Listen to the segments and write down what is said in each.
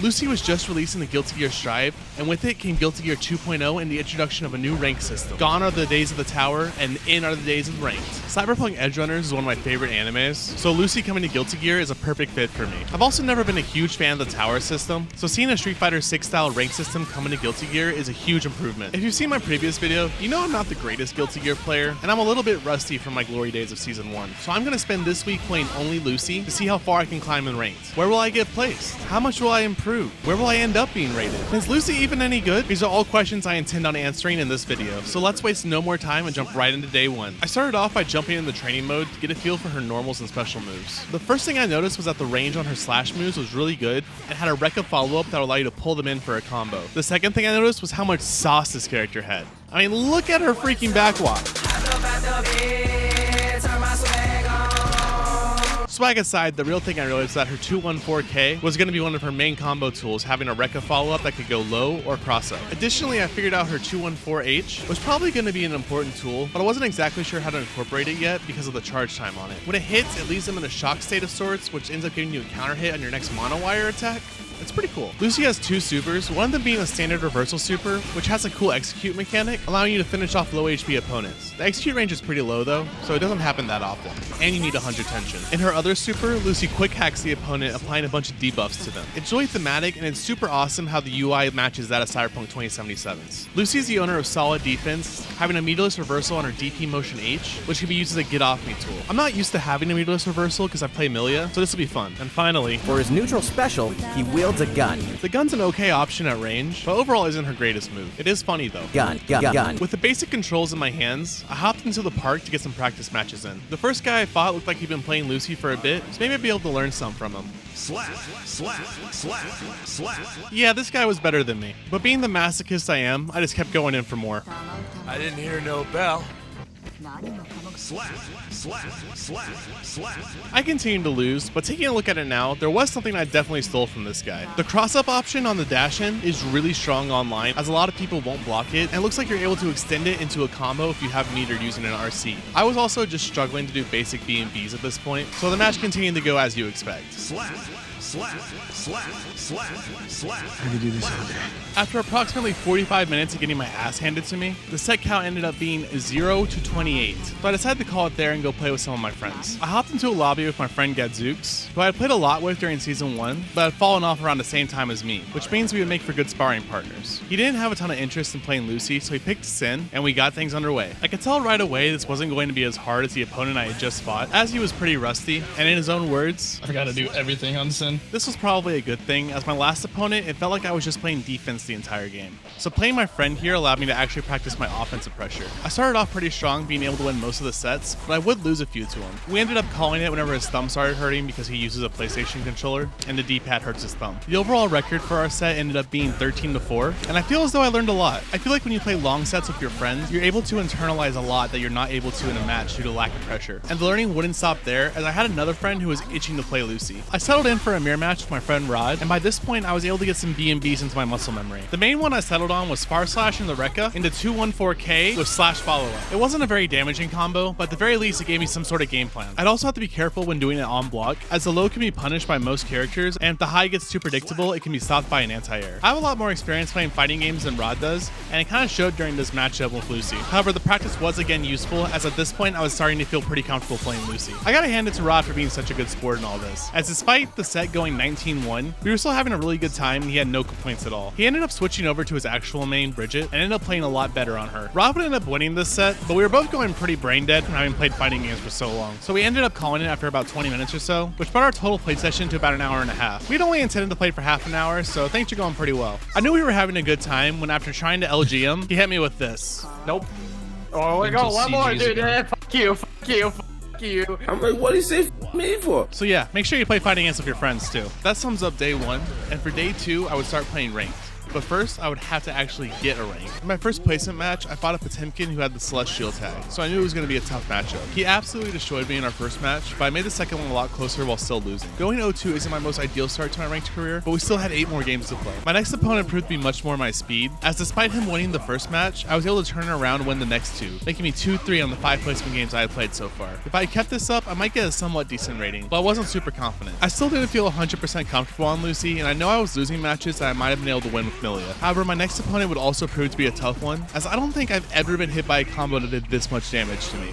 Lucy was just releasing the Guilty Gear Strive, and with it came Guilty Gear 2.0 and the introduction of a new rank system. Gone are the days of the tower, and in are the days of ranked. Cyberpunk Edgerunners is one of my favorite animes, so Lucy coming to Guilty Gear is a perfect fit for me. I've also never been a huge fan of the tower system, so seeing a Street Fighter 6 style rank system coming to Guilty Gear is a huge improvement. If you've seen my previous video, you know I'm not the greatest Guilty Gear player, and I'm a little bit rusty from my glory days of Season 1, so I'm going to spend this week playing only Lucy to see how far I can climb in ranked. Where will I get placed? How much will I improve? Where will I end up being rated? Is Lucy even any good? These are all questions I intend on answering in this video, so let's waste no more time and jump right into day one. I started off by jumping in the training mode to get a feel for her normals and special moves. The first thing I noticed was that the range on her slash moves was really good and had a Rekka follow-up that would allow you to pull them in for a combo. The second thing I noticed was how much sauce this character had. I mean, look at her freaking backwalk. Swag aside, the real thing I realized is that her 214K was going to be one of her main combo tools, having a Rekka follow-up that could go low or cross-up. Additionally, I figured out her 214H was probably going to be an important tool, but I wasn't exactly sure how to incorporate it yet because of the charge time on it. When it hits, it leaves them in a shock state of sorts, which ends up giving you a counter hit on your next mono-wire attack. It's pretty cool. Lucy has two supers, one of them being a standard reversal super, which has a cool execute mechanic, allowing you to finish off low HP opponents. The execute range is pretty low though, so it doesn't happen that often, and you need 100 tension. In her other super, Lucy quick hacks the opponent, applying a bunch of debuffs to them. It's really thematic, and it's super awesome how the UI matches that of Cyberpunk 2077's. Lucy is the owner of solid defense, having a meterless reversal on her DP motion H, which can be used as a get off me tool. I'm not used to having a meterless reversal because I play Milia, so this will be fun. And finally, for his neutral special, he wields a gun. The gun's an okay option at range, but overall isn't her greatest move. It is funny though. Gun. With the basic controls in my hands, I hopped into the park to get some practice matches in. The first guy I fought looked like he'd been playing Lucy for a bit, so maybe I'd be able to learn some from him. Slap. Yeah, this guy was better than me. But being the masochist I am, I just kept going in for more. I didn't hear no bell. I continued to lose, but taking a look at it now, there was something I definitely stole from this guy. The cross-up option on the dash-in is really strong online, as a lot of people won't block it, and it looks like you're able to extend it into a combo if you have meter using an RC. I was also just struggling to do basic B&Bs at this point, so the match continued to go as you expect. I could do this all day. After approximately 45 minutes of getting my ass handed to me, the set count ended up being 0 to 28, so I decided to call it there and go play with some of my friends. I hopped into a lobby with my friend Gadzooks, who I had played a lot with during Season 1, but had fallen off around the same time as me, which means we would make for good sparring partners. He didn't have a ton of interest in playing Lucy, so he picked Sin, and we got things underway. I could tell right away this wasn't going to be as hard as the opponent I had just fought, as he was pretty rusty, and in his own words, I forgot to do everything on Sin. This was probably a good thing, as my last opponent, it felt like I was just playing defense the entire game. So playing my friend here allowed me to actually practice my offensive pressure. I started off pretty strong, being able to win most of the sets, but I would lose a few to him. We ended up calling it whenever his thumb started hurting because he uses a PlayStation controller, and the D-pad hurts his thumb. The overall record for our set ended up being 13-4, and I feel as though I learned a lot. I feel like when you play long sets with your friends, you're able to internalize a lot that you're not able to in a match due to lack of pressure. And the learning wouldn't stop there, as I had another friend who was itching to play Lucy. I settled in for a mirror match with my friend Rod, and by this point I was able to get some B&Bs into my muscle memory. The main one I settled on was Far Slash and the Rekka into 214K with slash follow-up. It wasn't a very damaging combo, but at the very least it gave me some sort of game plan. I'd also have to be careful when doing it on block, as the low can be punished by most characters, and if the high gets too predictable, it can be stopped by an anti-air. I have a lot more experience playing fighting games than Rod does, and it kind of showed during this matchup with Lucy. However, the practice was again useful, as at this point I was starting to feel pretty comfortable playing Lucy. I gotta hand it to Rod for being such a good sport in all this, as despite the set going 19-1, we were still having a really good time and he had no complaints at all. He ended up switching over to his actual main, Bridget, and ended up playing a lot better on her. Rob would end up winning this set, but we were both going pretty brain dead from having played fighting games for so long. So we ended up calling it after about 20 minutes or so, which brought our total play session to about an hour and a half. We'd only intended to play for half an hour, so things are going pretty well. I knew we were having a good time when after trying to LG him, he hit me with this. Nope. Oh, we got one more, dude. Fuck you. I'm like, what do you say me for? So yeah, make sure you play fighting games with your friends too. That sums up day one, and for day two, I would start playing ranked. But first, I would have to actually get a rank. In my first placement match, I fought a Potemkin who had the Celestial tag, so I knew it was going to be a tough matchup. He absolutely destroyed me in our first match, but I made the second one a lot closer while still losing. Going 0-2 isn't my most ideal start to my ranked career, but we still had 8 more games to play. My next opponent proved to be much more my speed, as despite him winning the first match, I was able to turn it around and win the next 2, making me 2-3 on the 5 placement games I had played so far. If I kept this up, I might get a somewhat decent rating, but I wasn't super confident. I still didn't feel 100% comfortable on Lucy, and I know I was losing matches that I might have been able to win with Milia. However, my next opponent would also prove to be a tough one, as I don't think I've ever been hit by a combo that did this much damage to me.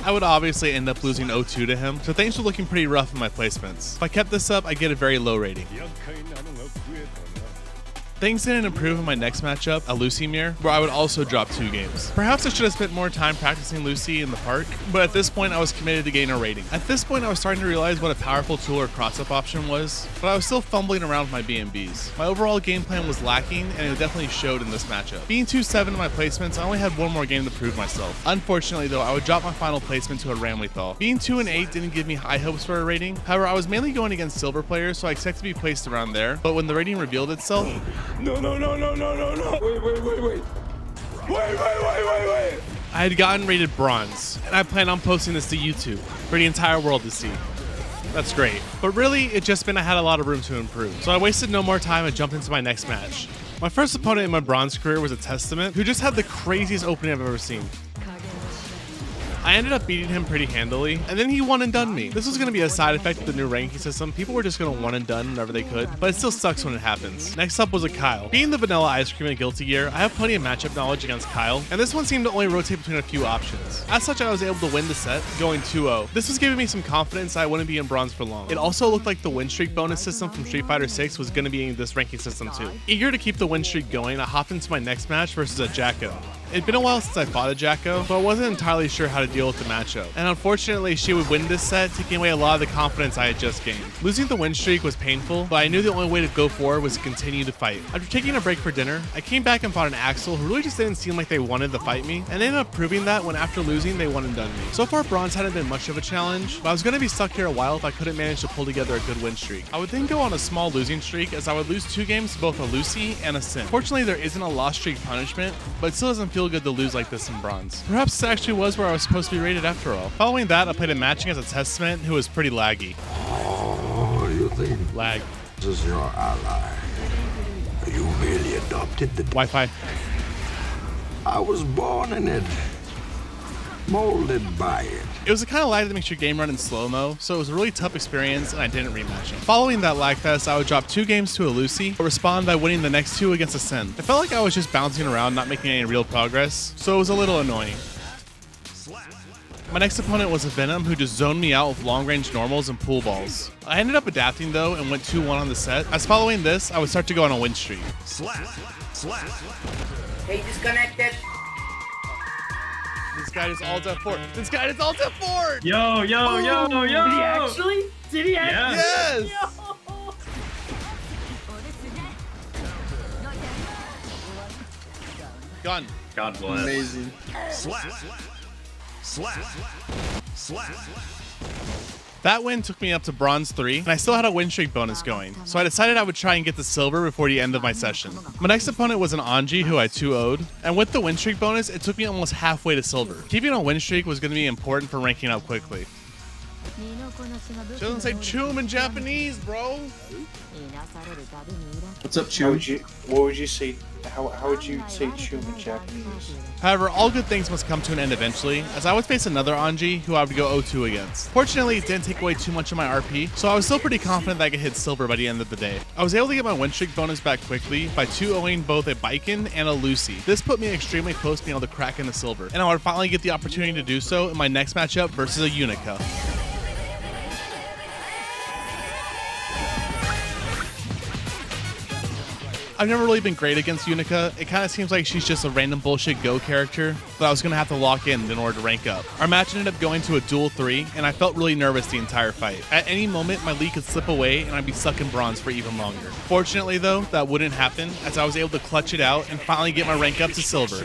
I would obviously end up losing 0-2 to him, so things were looking pretty rough in my placements. If I kept this up, I get a very low rating. Things didn't improve in my next matchup at Lucymere, where I would also drop 2 games. Perhaps I should have spent more time practicing Lucy in the park, but at this point I was committed to gain a rating. At this point I was starting to realize what a powerful tool or cross-up option was, but I was still fumbling around with my B&Bs. My overall game plan was lacking, and it definitely showed in this matchup. Being 2-7 in my placements, I only had one more game to prove myself. Unfortunately though, I would drop my final placement to a Ramlethal. Being 2-8 didn't give me high hopes for a rating. However, I was mainly going against silver players, so I expect to be placed around there, but when the rating revealed itself, No. Wait. I had gotten rated bronze, and I plan on posting this to YouTube for the entire world to see. That's great. But really, it just meant I had a lot of room to improve. So I wasted no more time and jumped into my next match. My first opponent in my bronze career was a Testament, who just had the craziest opening I've ever seen. I ended up beating him pretty handily, and then he one and done me. This was going to be a side effect of the new ranking system. People were just going to one and done whenever they could, but it still sucks when it happens. Next up was a Kyle. Being the vanilla ice cream in Guilty Gear, I have plenty of matchup knowledge against Kyle, and this one seemed to only rotate between a few options. As such, I was able to win the set, going 2-0. This was giving me some confidence that I wouldn't be in bronze for long. It also looked like the win streak bonus system from Street Fighter 6 was going to be in this ranking system too. Eager to keep the win streak going, I hopped into my next match versus a Jacko. It'd been a while since I fought a Jacko, so I wasn't entirely sure how to deal with the matchup. And unfortunately, she would win this set, taking away a lot of the confidence I had just gained. Losing the win streak was painful, but I knew the only way to go forward was to continue to fight. After taking a break for dinner, I came back and fought an Axel who really just didn't seem like they wanted to fight me, and ended up proving that when after losing, they one and done me. So far, bronze hadn't been much of a challenge, but I was going to be stuck here a while if I couldn't manage to pull together a good win streak. I would then go on a small losing streak, as I would lose 2 games to both a Lucy and a Sin. Fortunately, there isn't a loss streak punishment, but it still doesn't feel good to lose like this in bronze. Perhaps this actually was where I was supposed to be rated after all. Following that, I played a match against a Testament who was pretty laggy. Oh, you think Lag. this is your ally? You merely adopted the Wi-Fi. I was born in it, molded by it. It was the kind of lag that makes your game run in slow-mo, so it was a really tough experience and I didn't rematch it. Following that lag fest, I would drop 2 games to a Lucy, but respond by winning the next 2 against a Sin. It felt like I was just bouncing around, not making any real progress, so it was a little annoying. My next opponent was a Venom who just zoned me out with long-range normals and pool balls. I ended up adapting though and went 2-1 on the set, as following this, I would start to go on a win streak. Hey, disconnected. This guy is alt F4. This guy is alt F4! Yo! Did he actually? Did he actually? Yes! Gun. God bless. Amazing. That win took me up to bronze 3, and I still had a win streak bonus going, so I decided I would try and get the silver before the end of my session. My next opponent was an Anji who I 2-0'd, and with the win streak bonus, it took me almost halfway to silver. Keeping a win streak was going to be important for ranking up quickly. She doesn't say choom in Japanese, bro. What's up, Chew? What would you say? How would you say Chew in Japanese? However, all good things must come to an end eventually, as I would face another Anji who I would go 0-2 against. Fortunately, it didn't take away too much of my RP, so I was still pretty confident that I could hit silver by the end of the day. I was able to get my win streak bonus back quickly by 2-0ing both a Baiken and a Lucy. This put me extremely close to being able to crack into silver, and I would finally get the opportunity to do so in my next matchup versus a Unica. I've never really been great against Unica. It kind of seems like she's just a random bullshit Go character that I was going to have to lock in order to rank up. Our match ended up going to a duel 3, and I felt really nervous the entire fight. At any moment, my lead could slip away and I'd be stuck in bronze for even longer. Fortunately though, that wouldn't happen, as I was able to clutch it out and finally get my rank up to silver.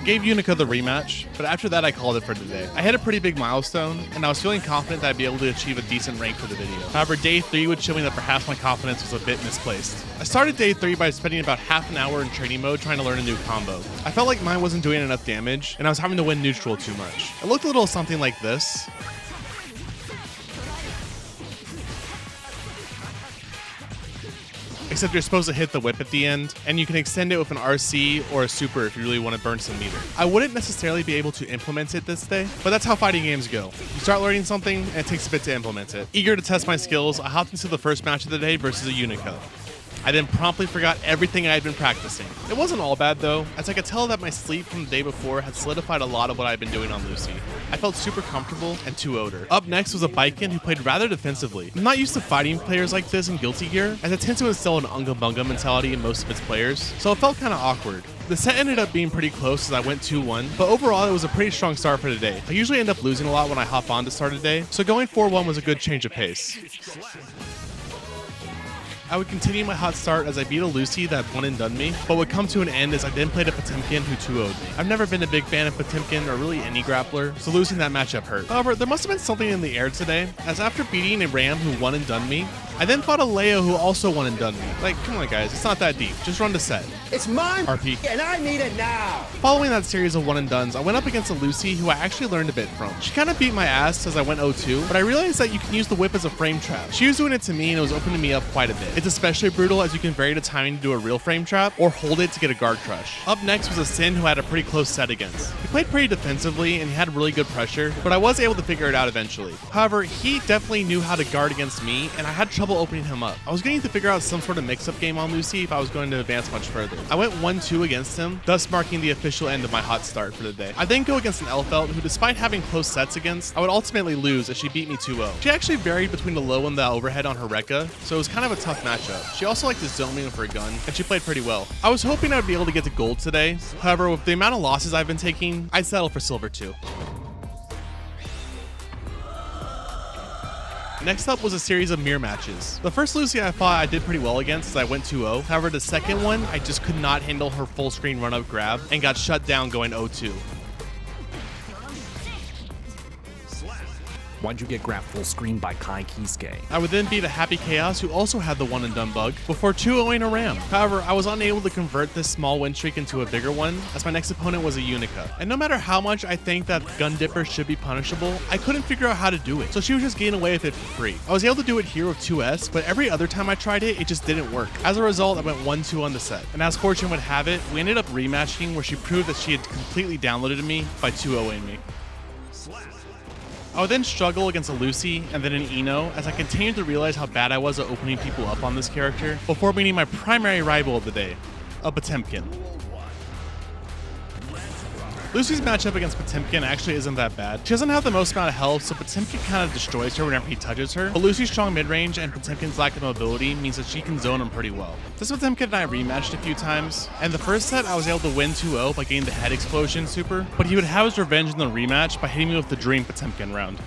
gave Unica the rematch, but after that I called it for today. I hit a pretty big milestone, and I was feeling confident that I'd be able to achieve a decent rank for the video. However, day 3 would show me that perhaps my confidence was a bit misplaced. I started day 3 by spending about half an hour in training mode trying to learn a new combo. I felt like mine wasn't doing enough damage, and I was having to win neutral too much. It looked a little something like this. Except you're supposed to hit the whip at the end, and you can extend it with an RC or a super if you really want to burn some meter. I wouldn't necessarily be able to implement it this day, but that's how fighting games go. You start learning something, and it takes a bit to implement it. Eager to test my skills, I hopped into the first match of the day versus a Unica. I then promptly forgot everything I had been practicing. It wasn't all bad though, as I could tell that my sleep from the day before had solidified a lot of what I had been doing on Lucy. I felt super comfortable and 2-0'd her. Up next was a Biken who played rather defensively. I'm not used to fighting players like this in Guilty Gear, as it tends to instill an unga bunga mentality in most of its players, so it felt kinda awkward. The set ended up being pretty close as I went 2-1, but overall it was a pretty strong start for the day. I usually end up losing a lot when I hop on to start a day, so going 4-1 was a good change of pace. I would continue my hot start as I beat a Lucy that one and done me, but would come to an end as I then played a Potemkin who 2-0'd me. I've never been a big fan of Potemkin or really any grappler, so losing that matchup hurt. However, there must have been something in the air today, as after beating a Ram who one and done me, I then fought a Leo who also one and done me. Like, come on guys, it's not that deep. Just run the set. It's mine, RP. and I need it now. Following that series of one and dones, I went up against a Lucy who I actually learned a bit from. She kind of beat my ass as I went 0-2, but I realized that you can use the whip as a frame trap. She was doing it to me and it was opening me up quite a bit. It's especially brutal as you can vary the timing to do a real frame trap or hold it to get a guard crush. Up next was a Sin who I had a pretty close set against. He played pretty defensively and he had really good pressure, but I was able to figure it out eventually. However, he definitely knew how to guard against me and I had trouble opening him up. I was getting to figure out some sort of mix-up game on Lucy if I was going to advance much further. I went 1-2 against him, thus marking the official end of my hot start for the day. I then go against an Elfelt who, despite having close sets against, I would ultimately lose as she beat me 2-0. She actually varied between the low and the overhead on her Rekka, so it was kind of a tough matchup. She also liked to zone me with her gun, and she played pretty well. I was hoping I would be able to get to gold today, however, with the amount of losses I've been taking, I'd settle for silver too. Next up was a series of mirror matches. The first Lucy I fought I did pretty well against as I went 2-0. However, the second one, I just could not handle her full screen run-up grab and got shut down going 0-2. Why'd you get grabbed full screen by Kai Kisuke? I would then beat a Happy Chaos who also had the one and done bug before 2-0ing a Ram. However, I was unable to convert this small win streak into a bigger one as my next opponent was a Unica. And no matter how much I think that Gun Dipper should be punishable, I couldn't figure out how to do it. So she was just getting away with it for free. I was able to do it here with 2S, but every other time I tried it, it just didn't work. As a result, I went 1-2 on the set. And as fortune would have it, we ended up rematching where she proved that she had completely downloaded me by 2-0ing me. I would then struggle against a Lucy and then an Eno as I continued to realize how bad I was at opening people up on this character before meeting my primary rival of the day, a Potemkin. Lucy's matchup against Potemkin actually isn't that bad. She doesn't have the most amount of health, so Potemkin kind of destroys her whenever he touches her, but Lucy's strong mid-range and Potemkin's lack of mobility means that she can zone him pretty well. This Potemkin and I rematched a few times, and the first set I was able to win 2-0 by getting the head explosion super, but he would have his revenge in the rematch by hitting me with the dream Potemkin round.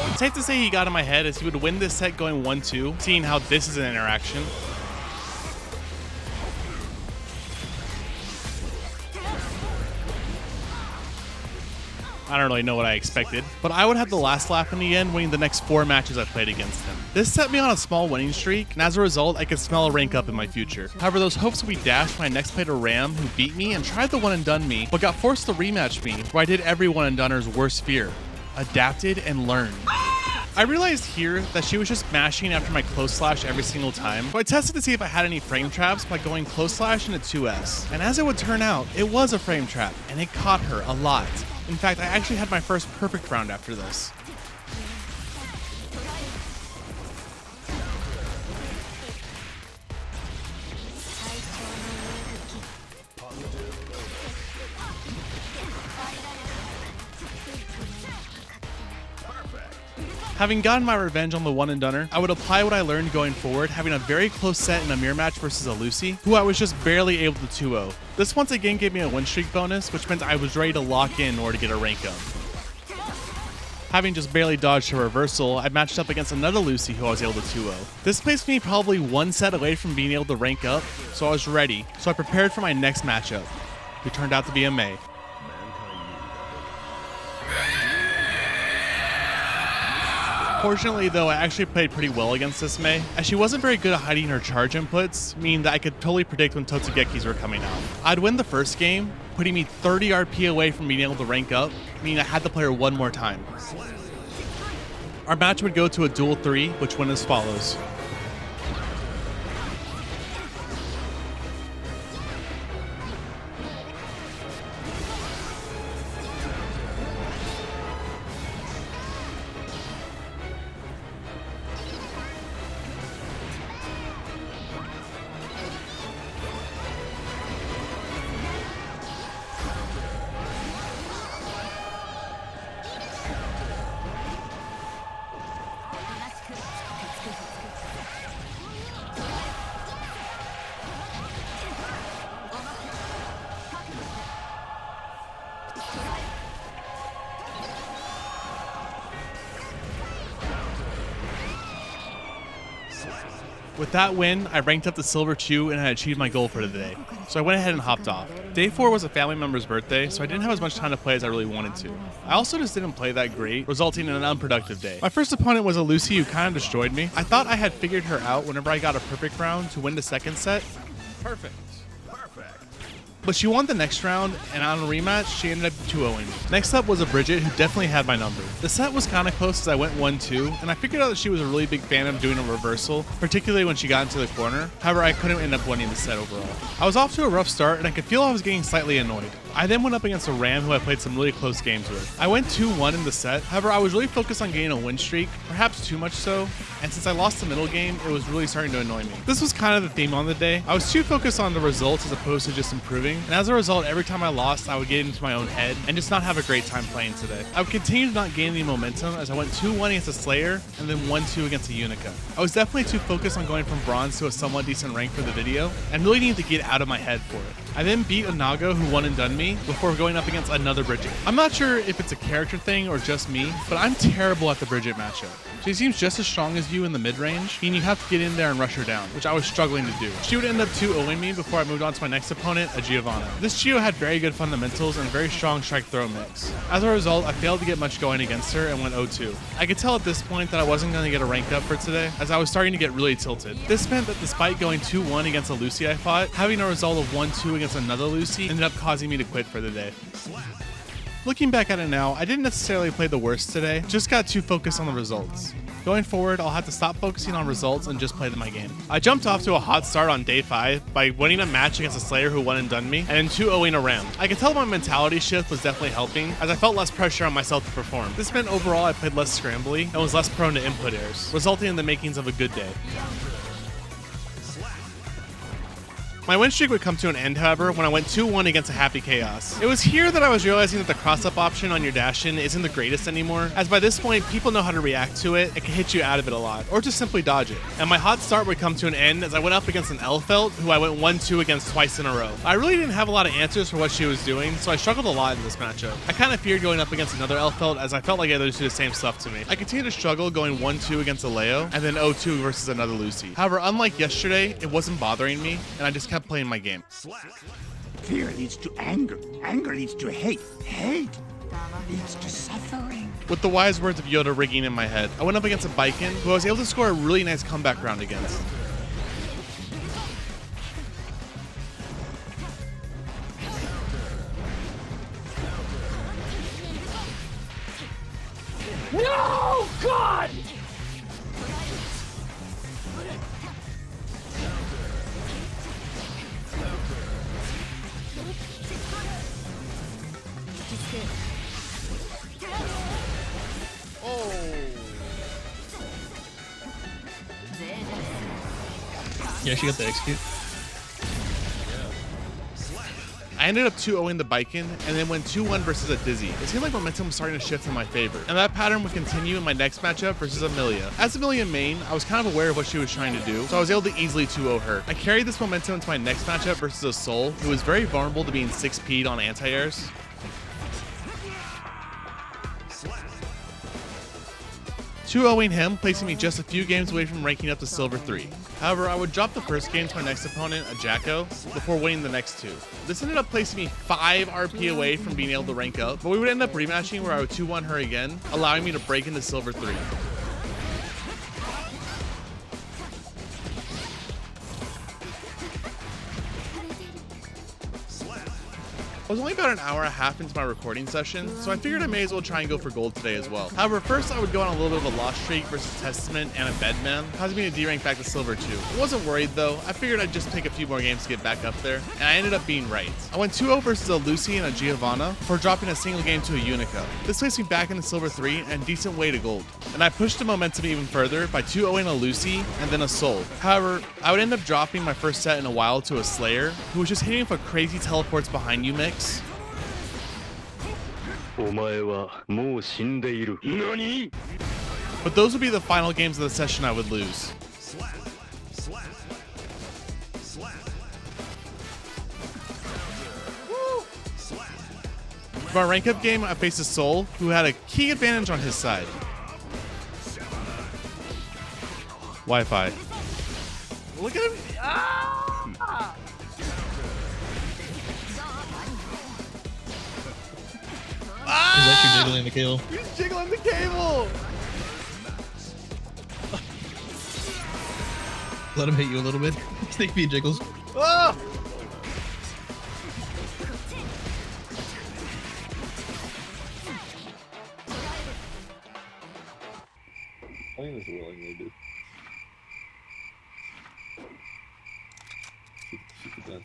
It's safe to say he got in my head as he would win this set going 1-2, seeing how this is an interaction. I don't really know what I expected, but I would have the last laugh in the end, winning the next 4 matches I played against him. This set me on a small winning streak, and as a result, I could smell a rank up in my future. However, those hopes would be dashed when I next played a Ram who beat me and tried the one and done me, but got forced to rematch me, where I did every one and doner's worst fear: adapted and learned. I realized here that she was just mashing after my close slash every single time, so I tested to see if I had any frame traps by going close slash into 2S. And as it would turn out, it was a frame trap, and it caught her a lot. In fact, I actually had my first perfect round after this. Having gotten my revenge on the one and doner, I would apply what I learned going forward, having a very close set in a mirror match versus a Lucy, who I was just barely able to 2-0. This once again gave me a win streak bonus, which meant I was ready to lock in order to get a rank up. Having just barely dodged her reversal, I matched up against another Lucy who I was able to 2-0. This placed me probably one set away from being able to rank up, so I was ready. So I prepared for my next matchup, who turned out to be a Mei. Fortunately though, I actually played pretty well against this Mei, as she wasn't very good at hiding her charge inputs, meaning that I could totally predict when Totsugekis were coming out. I'd win the first game, putting me 30 RP away from being able to rank up, meaning I had to play her one more time. Our match would go to a duel 3, which went as follows. With that win, I ranked up to Silver 2 and I achieved my goal for the day, so I went ahead and hopped off. Day 4 was a family member's birthday, so I didn't have as much time to play as I really wanted to. I also just didn't play that great, resulting in an unproductive day. My first opponent was a Lucy who kind of destroyed me. I thought I had figured her out whenever I got a perfect round to win the second set. Perfect. But she won the next round, and on a rematch, she ended up 2-0ing me. Next up was a Bridget who definitely had my number. The set was kind of close as I went 1-2, and I figured out that she was a really big fan of doing a reversal, particularly when she got into the corner. However, I couldn't end up winning the set overall. I was off to a rough start, and I could feel I was getting slightly annoyed. I then went up against a Ram who I played some really close games with. I went 2-1 in the set, however I was really focused on getting a win streak, perhaps too much so, and since I lost the middle game, it was really starting to annoy me. This was kind of the theme on the day. I was too focused on the results as opposed to just improving, and as a result, every time I lost, I would get into my own head and just not have a great time playing today. I would continue to not gain any momentum as I went 2-1 against a Slayer and then 1-2 against a Unica. I was definitely too focused on going from bronze to a somewhat decent rank for the video, and really needed to get out of my head for it. I then beat a Nago who won and done me before going up against another Bridget. I'm not sure if it's a character thing or just me, but I'm terrible at the Bridget matchup. She seems just as strong as you in the mid-range, meaning you have to get in there and rush her down, which I was struggling to do. She would end up 2-0ing me before I moved on to my next opponent, a Giovanna. This Gio had very good fundamentals and a very strong strike-throw mix. As a result, I failed to get much going against her and went 0-2. I could tell at this point that I wasn't going to get a rank up for today, as I was starting to get really tilted. This meant that despite going 2-1 against a Lucy I fought, having a result of 1-2 against another Lucy ended up causing me to quit for the day. Looking back at it now, I didn't necessarily play the worst today, just got too focused on the results. Going forward, I'll have to stop focusing on results and just play my game. I jumped off to a hot start on day 5 by winning a match against a Slayer who won and done me, and then 2-0ing a Ram. I could tell my mentality shift was definitely helping, as I felt less pressure on myself to perform. This meant overall I played less scrambly and was less prone to input errors, resulting in the makings of a good day. My win streak would come to an end, however, when I went 2-1 against a Happy Chaos. It was here that I was realizing that the cross-up option on your dash-in isn't the greatest anymore, as by this point, people know how to react to it, it can hit you out of it a lot, or just simply dodge it. And my hot start would come to an end as I went up against an Elfelt, who I went 1-2 against twice in a row. I really didn't have a lot of answers for what she was doing, so I struggled a lot in this matchup. I kind of feared going up against another Elfelt, as I felt like the others do the same stuff to me. I continued to struggle going 1-2 against a Leo, and then 0-2 versus another Lucy. However, unlike yesterday, it wasn't bothering me, and I just kept playing my game. Fear leads to anger. Anger leads to hate. Hate leads to suffering. With the wise words of Yoda ringing in my head, I went up against a Baiken, who I was able to score a really nice comeback round against. No! God! Yeah, she got the execute. I ended up 2-0ing the Baiken, and then went 2-1 versus a Dizzy. It seemed like momentum was starting to shift in my favor, and that pattern would continue in my next matchup versus Amelia. As Amelia main, I was kind of aware of what she was trying to do, so I was able to easily 2-0 her. I carried this momentum into my next matchup versus a Soul, who was very vulnerable to being 6P'd on anti-airs. 2-0ing him, placing me just a few games away from ranking up to Silver 3. However, I would drop the first game to my next opponent, a Jacko, before winning the next two. This ended up placing me 5 RP away from being able to rank up, but we would end up rematching where I would 2-1 her again, allowing me to break into Silver 3. I was only about an hour and a half into my recording session, so I figured I may as well try and go for gold today as well. However, first I would go on a little bit of a loss streak versus Testament and a Bedman, causing me to D-rank back to Silver 2. I wasn't worried though, I figured I'd just take a few more games to get back up there, and I ended up being right. I went 2-0 versus a Lucy and a Giovanna for dropping a single game to a Unica. This placed me back into Silver 3 and decent way to gold. And I pushed the momentum even further by 2-0ing a Lucy and then a Soul. However, I would end up dropping my first set in a while to a Slayer, who was just hitting with a crazy teleports behind you mix. But those would be the final games of the session I would lose. For our rank up game, I faced a Soul who had a key advantage on his side. Wi-Fi. Look at him. Ah! He's actually jiggling the cable. He's jiggling the cable! Let him hit you a little bit. Snake feet jiggles. Ah! I think that's willingly, dude. Shoot the gun.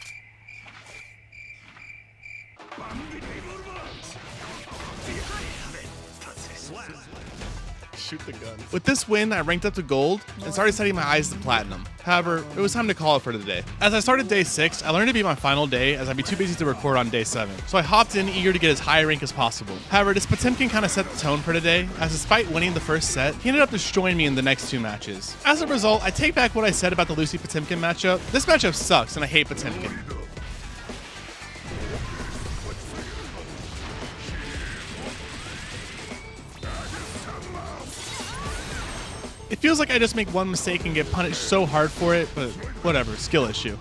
Shoot the gun. With this win, I ranked up to gold and started setting my eyes to platinum. However, it was time to call it for today. As I started day 6, I learned to be my final day as I'd be too busy to record on day 7. So I hopped in eager to get as high a rank as possible. However, this Potemkin kind of set the tone for today, as despite winning the first set, he ended up destroying me in the next 2 matches. As a result, I take back what I said about the Lucy Potemkin matchup. This matchup sucks and I hate Potemkin. It feels like I just make one mistake and get punished so hard for it, but whatever, skill issue.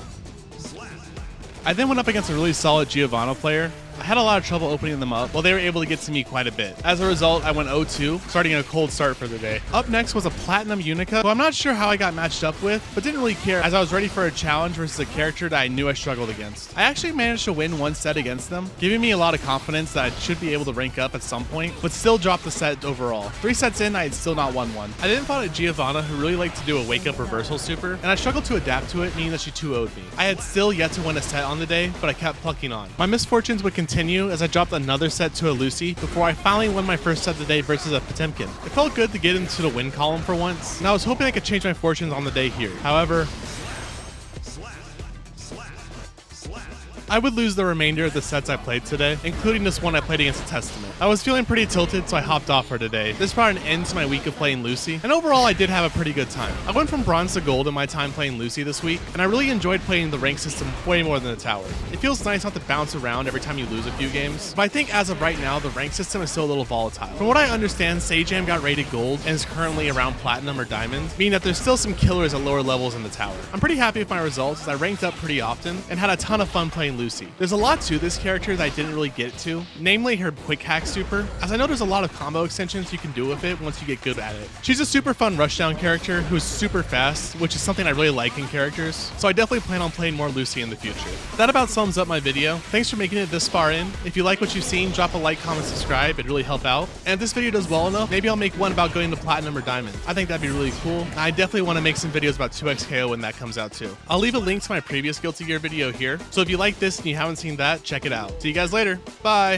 I then went up against a really solid Giovanna player. I had a lot of trouble opening them up, while they were able to get to me quite a bit. As a result, I went 0-2, starting a cold start for the day. Up next was a Platinum Unica, who I'm not sure how I got matched up with, but didn't really care as I was ready for a challenge versus a character that I knew I struggled against. I actually managed to win 1 set against them, giving me a lot of confidence that I should be able to rank up at some point, but still dropped the set overall. 3 sets in, I had still not won one. I then fought a Giovanna who really liked to do a wake-up reversal super, and I struggled to adapt to it, meaning that she 2-0'd me. I had still yet to win a set on the day, but I kept plucking on. My misfortunes would continue as I dropped another set to a Lucy before I finally won my first set of the day versus a Potemkin. It felt good to get into the win column for once, and I was hoping I could change my fortunes on the day here. However, I would lose the remainder of the sets I played today, including this one I played against a Testament. I was feeling pretty tilted, so I hopped off for today. This brought an end to my week of playing Lucy, and overall I did have a pretty good time. I went from bronze to gold in my time playing Lucy this week, and I really enjoyed playing the rank system way more than the tower. It feels nice not to bounce around every time you lose a few games, but I think as of right now, the rank system is still a little volatile. From what I understand, Sajam got rated gold and is currently around platinum or diamond, meaning that there's still some killers at lower levels in the tower. I'm pretty happy with my results as I ranked up pretty often and had a ton of fun playing Lucy. There's a lot to this character that I didn't really get to, namely her quick hack super, as I know there's a lot of combo extensions you can do with it once you get good at it. She's a super fun rushdown character who's super fast, which is something I really like in characters, so I definitely plan on playing more Lucy in the future. That about sums up my video. Thanks for making it this far in. If you like what you've seen, drop a like, comment, subscribe, it'd really help out. And if this video does well enough, maybe I'll make one about going to platinum or diamond. I think that'd be really cool. I definitely want to make some videos about 2xKO when that comes out too. I'll leave a link to my previous Guilty Gear video here, so if you like this and you haven't seen that, check it out. See you guys later. Bye.